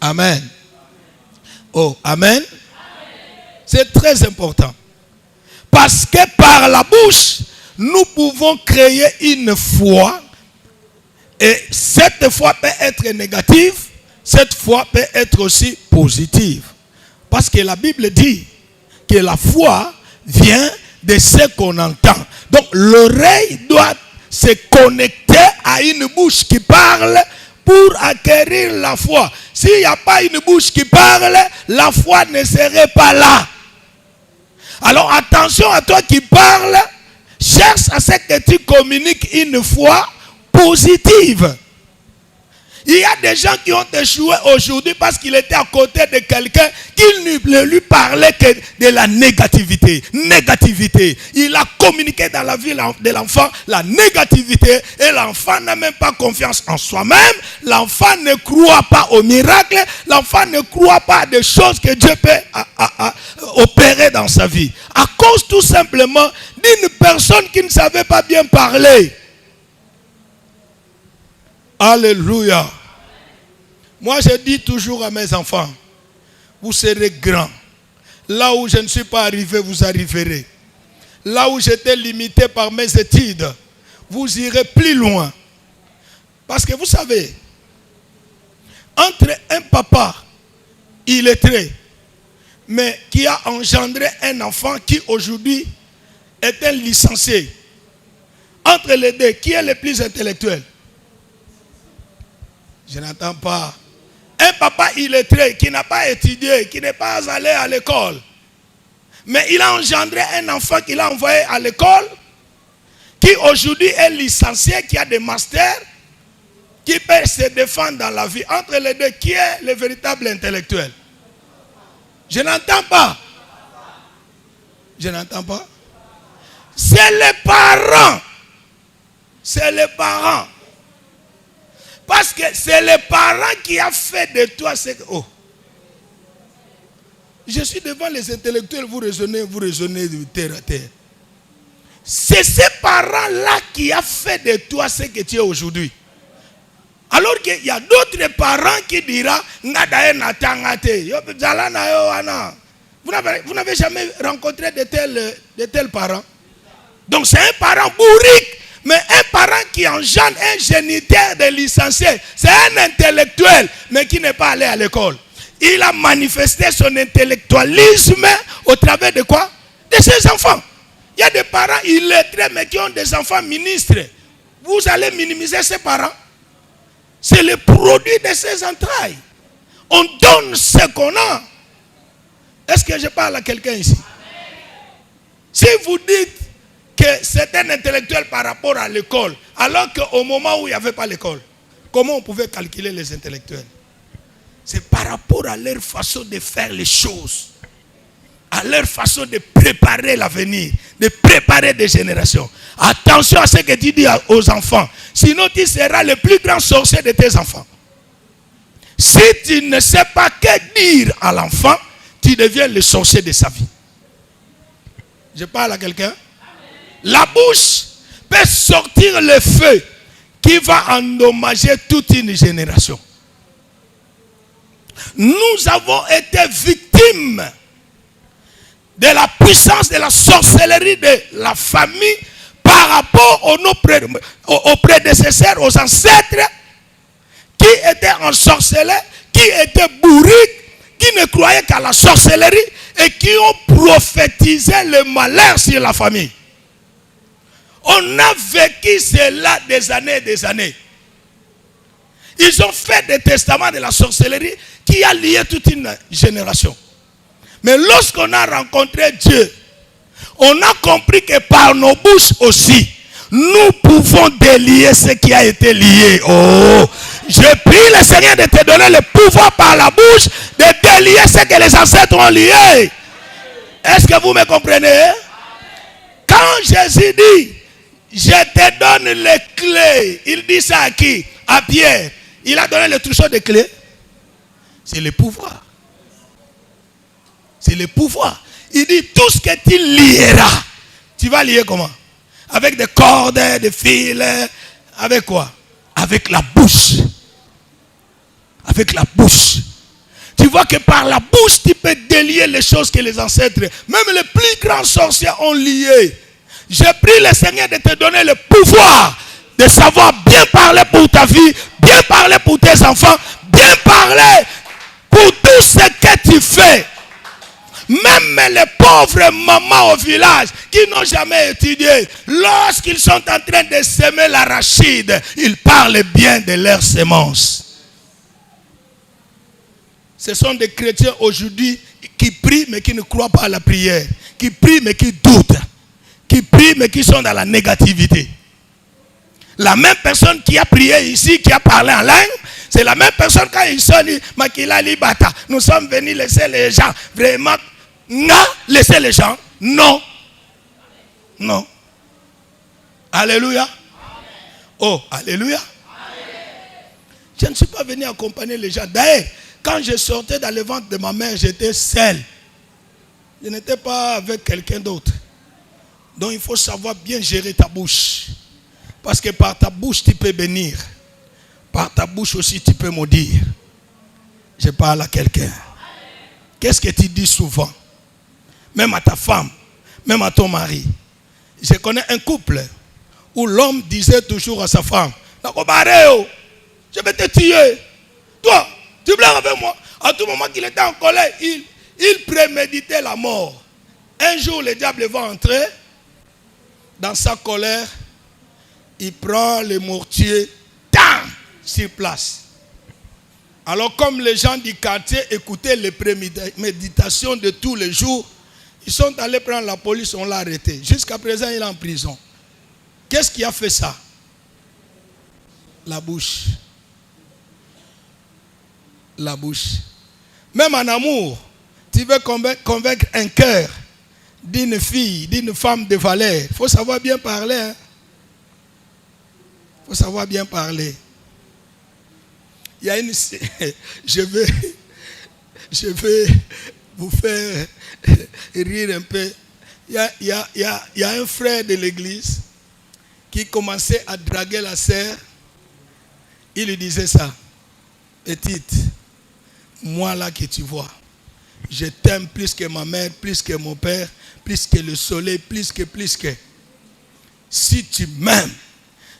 Amen. Oh, amen. C'est très important. Parce que par la bouche, nous pouvons créer une foi. Et cette foi peut être négative. Cette foi peut être aussi positive. Parce que la Bible dit que la foi vient de ce qu'on entend. Donc l'oreille doit se connecter à une bouche qui parle pour acquérir la foi. S'il n'y a pas une bouche qui parle, la foi ne serait pas là. Alors attention à toi qui parles, cherche à ce que tu communiques une foi positive. Il y a des gens qui ont échoué aujourd'hui parce qu'il était à côté de quelqu'un qui ne lui parlait que de la négativité. Négativité. Il a communiqué dans la vie de l'enfant la négativité et l'enfant n'a même pas confiance en soi-même. L'enfant ne croit pas au miracle. L'enfant ne croit pas à des choses que Dieu peut opérer dans sa vie. À cause tout simplement d'une personne qui ne savait pas bien parler. Alléluia. Moi, je dis toujours à mes enfants, vous serez grands. Là où je ne suis pas arrivé, vous arriverez. Là où j'étais limité par mes études, vous irez plus loin. Parce que vous savez, entre un papa illettré, mais qui a engendré un enfant qui aujourd'hui est un licencié, entre les deux, qui est le plus intellectuel? Je n'entends pas. Un papa illettré qui n'a pas étudié, qui n'est pas allé à l'école. Mais il a engendré un enfant qu'il a envoyé à l'école, qui aujourd'hui est licencié, qui a des masters, qui peut se défendre dans la vie. Entre les deux, qui est le véritable intellectuel? Je n'entends pas. Je n'entends pas. C'est les parents. C'est les parents. Parce que c'est les parents qui ont fait de toi ce que... Oh. Je suis devant les intellectuels, vous raisonnez de terre à terre. C'est ces parents-là qui ont fait de toi ce que tu es aujourd'hui. Alors qu'il y a d'autres parents qui diront, vous n'avez jamais rencontré de tels parents. Donc c'est un parent bourrique. Mais un parent qui engendre un géniteur de licencié, c'est un intellectuel, mais qui n'est pas allé à l'école. Il a manifesté son intellectualisme au travers de quoi? De ses enfants. Il y a des parents illettrés, mais qui ont des enfants ministres. Vous allez minimiser ces parents. C'est le produit de ses entrailles. On donne ce qu'on a. Est-ce que je parle à quelqu'un ici? Si vous dites que c'est un intellectuel par rapport à l'école, alors qu'au moment où il n'y avait pas l'école, comment on pouvait calculer les intellectuels? C'est par rapport à leur façon de faire les choses, à leur façon de préparer l'avenir, de préparer des générations. Attention à ce que tu dis aux enfants, sinon tu seras le plus grand sorcier de tes enfants. Si tu ne sais pas que dire à l'enfant, tu deviens le sorcier de sa vie. Je parle à quelqu'un? La bouche peut sortir le feu qui va endommager toute une génération. Nous avons été victimes de la puissance de la sorcellerie de la famille par rapport aux prédécesseurs, aux ancêtres qui étaient ensorcelés, qui étaient bourriques, qui ne croyaient qu'à la sorcellerie et qui ont prophétisé le malheur sur la famille. On a vécu cela des années et des années. Ils ont fait des testaments de la sorcellerie qui a lié toute une génération. Mais lorsqu'on a rencontré Dieu, on a compris que par nos bouches aussi, nous pouvons délier ce qui a été lié. Oh, je prie le Seigneur de te donner le pouvoir par la bouche de délier ce que les ancêtres ont lié. Est-ce que vous me comprenez? Quand Jésus dit, je te donne les clés, il dit ça à qui? À Pierre. Il a donné le trousseau de clés. C'est le pouvoir. C'est le pouvoir. Il dit tout ce que tu lieras. Tu vas lier comment? Avec des cordes, des fils. Avec quoi? Avec la bouche. Avec la bouche. vois que par la bouche, tu peux délier les choses que les ancêtres, même les plus grands sorciers ont liées. Je prie le Seigneur de te donner le pouvoir de savoir bien parler pour ta vie, bien parler pour tes enfants, bien parler pour tout ce que tu fais. Même les pauvres mamans au village qui n'ont jamais étudié, lorsqu'ils sont en train de semer l'arachide, ils parlent bien de leurs semences. Ce sont des chrétiens aujourd'hui qui prient mais qui ne croient pas à la prière, qui prient mais qui doutent, qui prient mais qui sont dans la négativité. La même personne qui a prié ici, qui a parlé en langue, c'est la même personne quand ils sont dit Makila Libata. Nous sommes venus laisser les gens vraiment laisser les gens. Non. Non. Alléluia. Oh, alléluia. Je ne suis pas venu accompagner les gens. D'ailleurs, quand je sortais dans le ventre de ma mère, j'étais seul. Je n'étais pas avec quelqu'un d'autre. Donc il faut savoir bien gérer ta bouche. Parce que par ta bouche, tu peux bénir. Par ta bouche aussi, tu peux maudire. Je parle à quelqu'un. Qu'est-ce que tu dis souvent? Même à ta femme, même à ton mari. Je connais un couple où l'homme disait toujours à sa femme, je vais te tuer. Toi, tu blagues avec moi. À tout moment qu'il était en colère, il préméditait la mort. Un jour, le diable va entrer. Dans sa colère, il prend le mortier sur place. Alors comme les gens du quartier écoutaient les préméditations de tous les jours, ils sont allés prendre la police, on l'a arrêté. Jusqu'à présent, il est en prison. Qu'est-ce qui a fait ça? La bouche. La bouche. Même en amour, tu veux convaincre un cœur d'une fille, d'une femme de valeur. Il faut savoir bien parler. Il faut savoir bien parler. Il y a une... Je vais vous faire rire un peu. Il y a un frère de l'église qui commençait à draguer la sœur. Il lui disait ça. Petite, moi là que tu vois, je t'aime plus que ma mère, plus que mon père, plus que le soleil, plus que. Si tu m'aimes,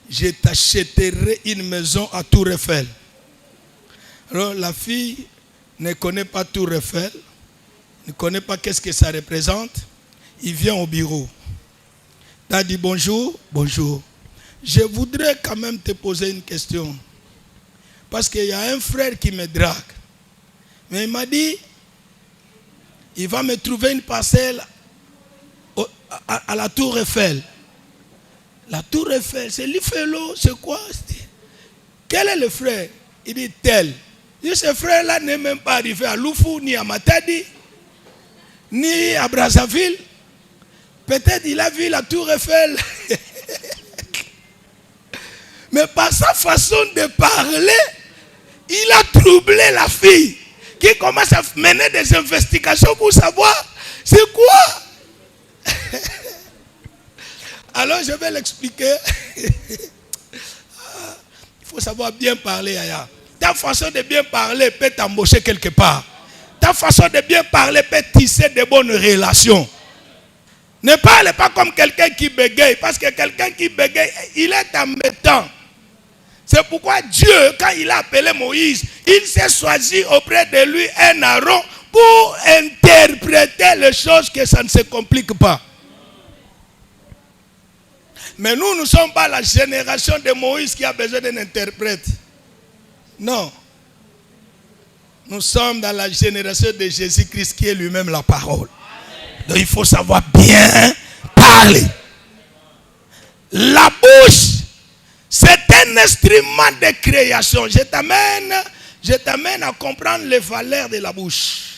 je t'achèterai une maison à Tour Eiffel. Alors la fille ne connaît pas Tour Eiffel, ne connaît pas qu'est-ce que ça représente. Il vient au bureau. Tu as dit bonjour, bonjour. Je voudrais quand même te poser une question. Parce qu'il y a un frère qui me drague. Mais il m'a dit, il va me trouver une parcelle à la Tour Eiffel. La Tour Eiffel, c'est l'Ifelo, c'est quoi? Quel est le frère? Il dit tel. Il dit, ce frère-là n'est même pas arrivé à Loufou, ni à Matadi, ni à Brazzaville. Peut-être il a vu la Tour Eiffel. Mais par sa façon de parler, il a troublé la fille qui commence à mener des investigations pour savoir c'est quoi. Alors je vais l'expliquer. Il faut savoir bien parler, Aya. Ta façon de bien parler peut t'embaucher quelque part. Ta façon de bien parler peut tisser de bonnes relations. Ne parle pas comme quelqu'un qui bégaye, parce que quelqu'un qui bégaye, il est embêtant. C'est pourquoi Dieu, quand il a appelé Moïse, il s'est choisi auprès de lui un Aaron pour interpréter les choses, que ça ne se complique pas. Mais nous ne sommes pas la génération de Moïse qui a besoin d'un interprète. Non. Nous sommes dans la génération de Jésus-Christ qui est lui-même la parole. Donc il faut savoir bien parler. La bouche, c'est un instrument de création. Je t'amène à comprendre les valeurs de la bouche.